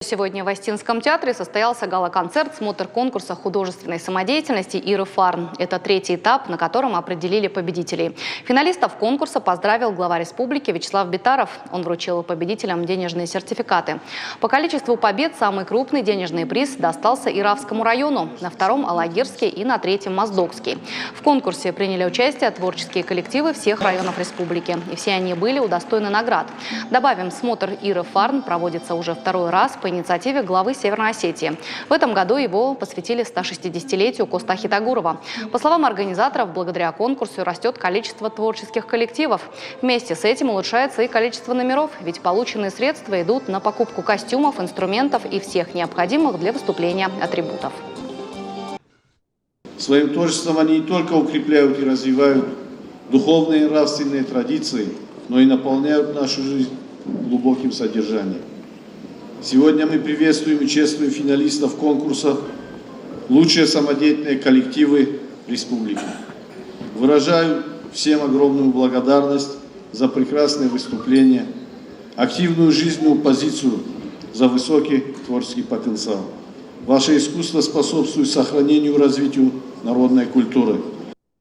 Сегодня в Остинском театре состоялся гала-концерт «Смотр конкурса художественной самодеятельности Иры Фарн». Это третий этап, на котором определили победителей. Финалистов конкурса поздравил глава республики Вячеслав Битаров. Он вручил победителям денежные сертификаты. По количеству побед самый крупный денежный приз достался Иравскому району, на втором – Алагирский и на третьем – Моздокский. В конкурсе приняли участие творческие коллективы всех районов республики. И все они были удостоены наград. Добавим, смотр Иры Фарн проводится уже второй раз по инициативе главы Северной Осетии. В этом году его посвятили 160-летию Костахи Тагурова. По словам организаторов, благодаря конкурсу растет количество творческих коллективов. Вместе с этим улучшается и количество номеров, ведь полученные средства идут на покупку костюмов, инструментов и всех необходимых для выступления атрибутов. Своим творчеством они не только укрепляют и развивают духовные и нравственные традиции, но и наполняют нашу жизнь глубоким содержанием. Сегодня мы приветствуем и чествуем финалистов конкурса «Лучшие самодеятельные коллективы республики». Выражаю всем огромную благодарность за прекрасное выступление, активную жизненную позицию, за высокий творческий потенциал. Ваше искусство способствует сохранению и развитию народной культуры.